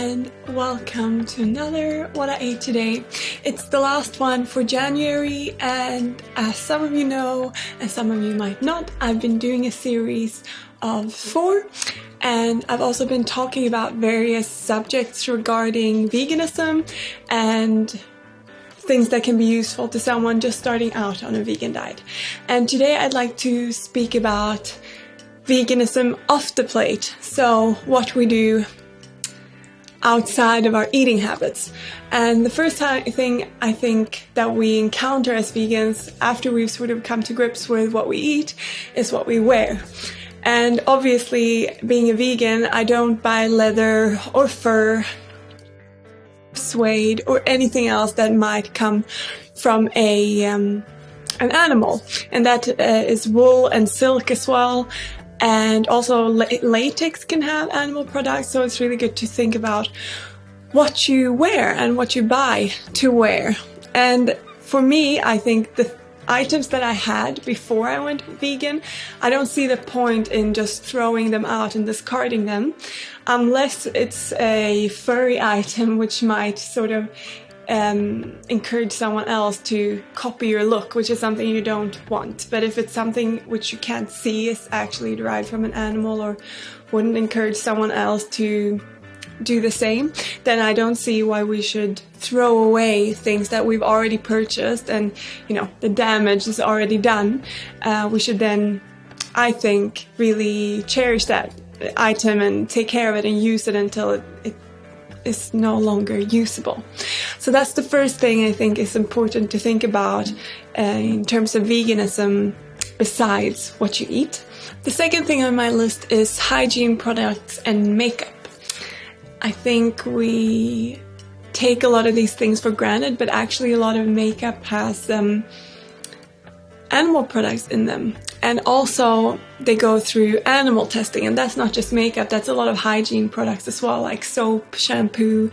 and welcome to another What I Ate Today. It's the last one for January, and as some of you know, and some of you might not, I've been doing a series of 4, and I've also been talking about various subjects regarding veganism and things that can be useful to someone just starting out on a vegan diet. And today I'd like to speak about veganism off the plate, so what we do outside of our eating habits. And the first thing I think that we encounter as vegans after we've sort of come to grips with what we eat is what we wear. And obviously, being a vegan, I don't buy leather or fur, suede, or anything else that might come from an animal. And that is wool and silk as well. And also latex can have animal products, so it's really good to think about what you wear and what you buy to wear. And for me, I think the items that I had before I went vegan, I don't see the point in just throwing them out and discarding them, unless it's a furry item which might sort of encourage someone else to copy your look, which is something you don't want. But if it's something which you can't see is actually derived from an animal or wouldn't encourage someone else to do the same, then I don't see why we should throw away things that we've already purchased and, the damage is already done. We should then, I think, really cherish that item and take care of it and use it until it is no longer usable. So that's the first thing I think is important to think about in terms of veganism, besides what you eat. The second thing on my list is hygiene products and makeup. I think we take a lot of these things for granted, but actually a lot of makeup has animal products in them. And also they go through animal testing, and that's not just makeup, that's a lot of hygiene products as well, like soap, shampoo,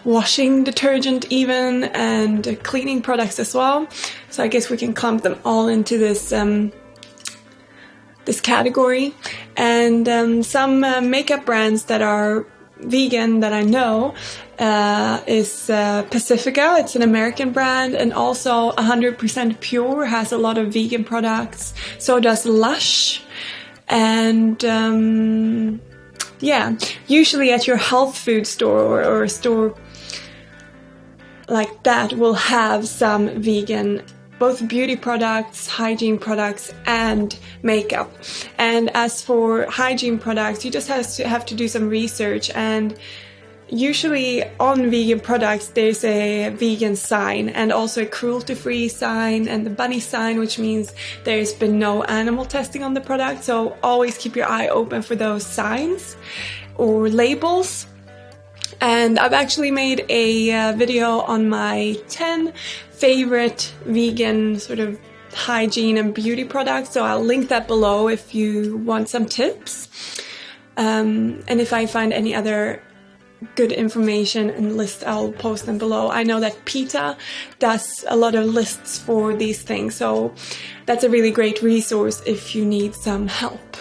washing detergent even, and cleaning products as well. So I guess we can clump them all into this category. And some makeup brands that are vegan that I know is Pacifica. It's an American brand, and also 100% Pure has a lot of vegan products. So does Lush. And usually at your health food store or a store like that will have some vegan, both beauty products, hygiene products, and makeup. And as for hygiene products, you just have to do some research, and usually on vegan products there's a vegan sign and also a cruelty-free sign and the bunny sign, which means there's been no animal testing on the product. So always keep your eye open for those signs or labels. And I've actually made a video on my 10 favorite vegan sort of hygiene and beauty products, so I'll link that below if you want some tips. And if I find any other good information and list, I'll post them below. I know that PETA does a lot of lists for these things, so that's a really great resource if you need some help.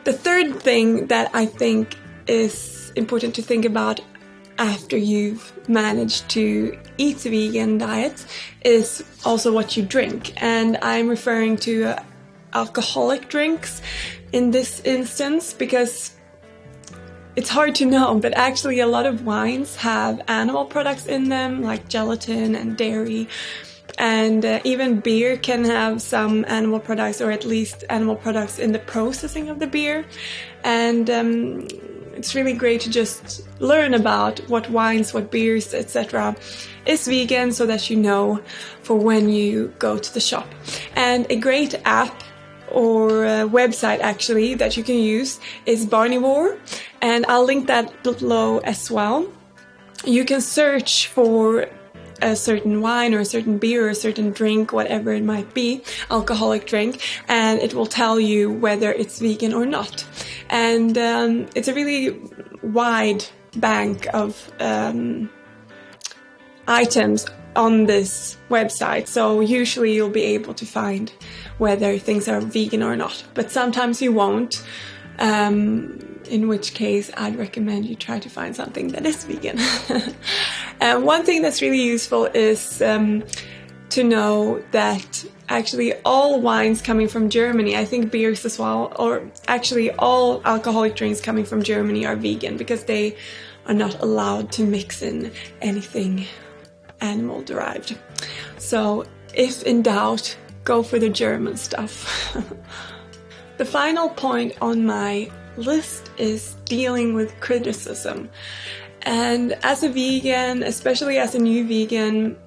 The third thing that I think is important to think about after you've managed to eat a vegan diet is also what you drink. And I'm referring to alcoholic drinks in this instance, because it's hard to know, but actually a lot of wines have animal products in them, like gelatin and dairy. And even beer can have some animal products, or at least animal products in the processing of the beer. And it's really great to just learn about what wines, what beers, etc. is vegan, so that you know for when you go to the shop. And a great app or a website actually that you can use is Barnivore, and I'll link that below as well. You can search for a certain wine or a certain beer or a certain drink, whatever it might be, alcoholic drink, and it will tell you whether it's vegan or not. And it's a really wide bank of items on this website, so usually you'll be able to find whether things are vegan or not, but sometimes you won't. in which case I'd recommend you try to find something that is vegan. And one thing that's really useful is to know that actually all wines coming from Germany, I think beers as well, or actually all alcoholic drinks coming from Germany are vegan, because they are not allowed to mix in anything animal derived. So if in doubt, go for the German stuff. The final point on my list is dealing with criticism. And as a vegan, especially as a new vegan,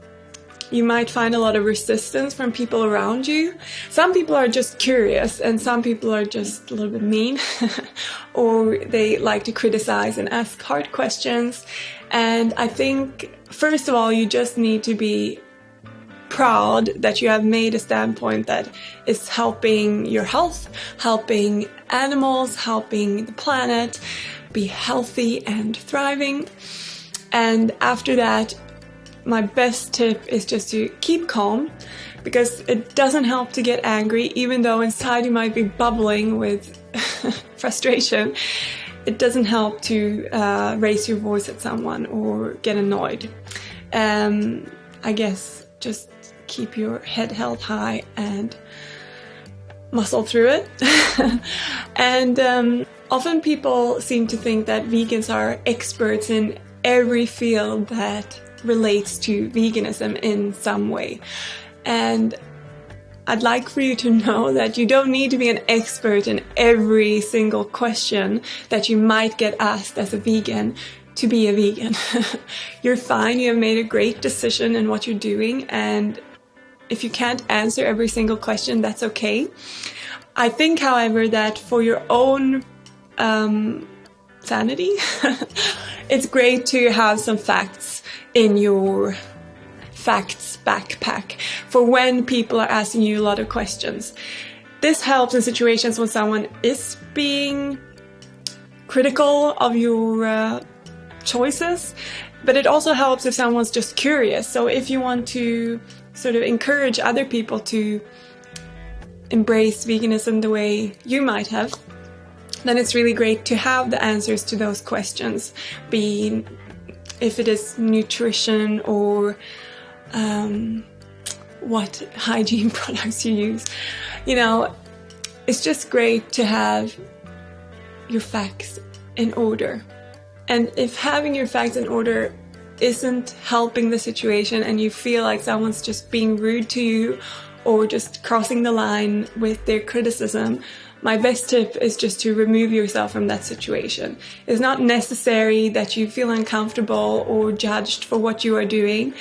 you might find a lot of resistance from people around you. Some people are just curious, and some people are just a little bit mean, or they like to criticize and ask hard questions. And I think, first of all, you just need to be proud that you have made a standpoint that is helping your health, helping animals, helping the planet be healthy and thriving. And after that, my best tip is just to keep calm, because it doesn't help to get angry, even though inside you might be bubbling with frustration. It doesn't help to raise your voice at someone or get annoyed. I guess just keep your head held high and muscle through it. And often people seem to think that vegans are experts in every field that relates to veganism in some way. And I'd like for you to know that you don't need to be an expert in every single question that you might get asked as a vegan to be a vegan. You're fine, you have made a great decision in what you're doing, and if you can't answer every single question, that's okay. I think, however, that for your own sanity, it's great to have some facts in your facts backpack for when people are asking you a lot of questions. This helps in situations when someone is being critical of your choices, but it also helps if someone's just curious. So if you want to sort of encourage other people to embrace veganism the way you might have, then it's really great to have the answers to those questions, being if it is nutrition or what hygiene products you use. You know, it's just great to have your facts in order. And if having your facts in order isn't helping the situation and you feel like someone's just being rude to you or just crossing the line with their criticism, my best tip is just to remove yourself from that situation. It's not necessary that you feel uncomfortable or judged for what you are doing,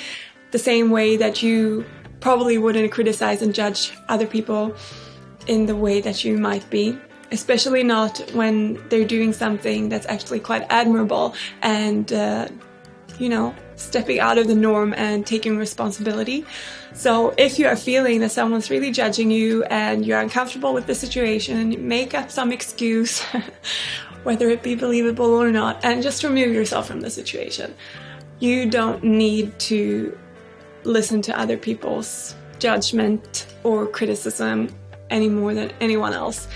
the same way that you probably wouldn't criticize and judge other people in the way that you might be, especially not when they're doing something that's actually quite admirable and, stepping out of the norm and taking responsibility. So if you are feeling that someone's really judging you and you're uncomfortable with the situation, make up some excuse, whether it be believable or not, and just remove yourself from the situation. You don't need to listen to other people's judgment or criticism any more than anyone else.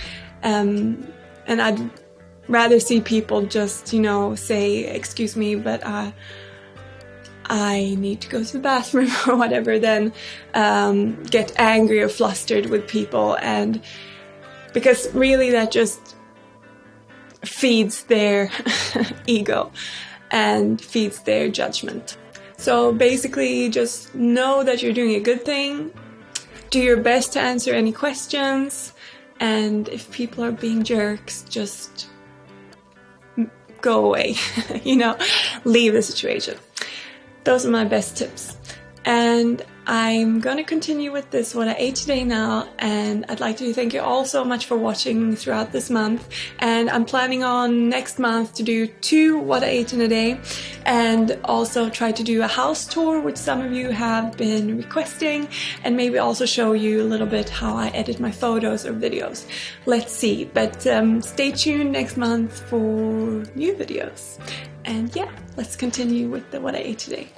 And I'd rather see people just, say, excuse me, but I need to go to the bathroom or whatever, than get angry or flustered with people. And because really that just feeds their ego and feeds their judgment. So basically just know that you're doing a good thing, do your best to answer any questions, and if people are being jerks, just go away, leave the situation. Those are my best tips. And I'm going to continue with this what I ate today now, and I'd like to thank you all so much for watching throughout this month. And I'm planning on next month to do 2 what I ate in a day, and also try to do a house tour, which some of you have been requesting, and maybe also show you a little bit how I edit my photos or videos. Let's see, but stay tuned next month for new videos. And yeah, let's continue with the what I ate today.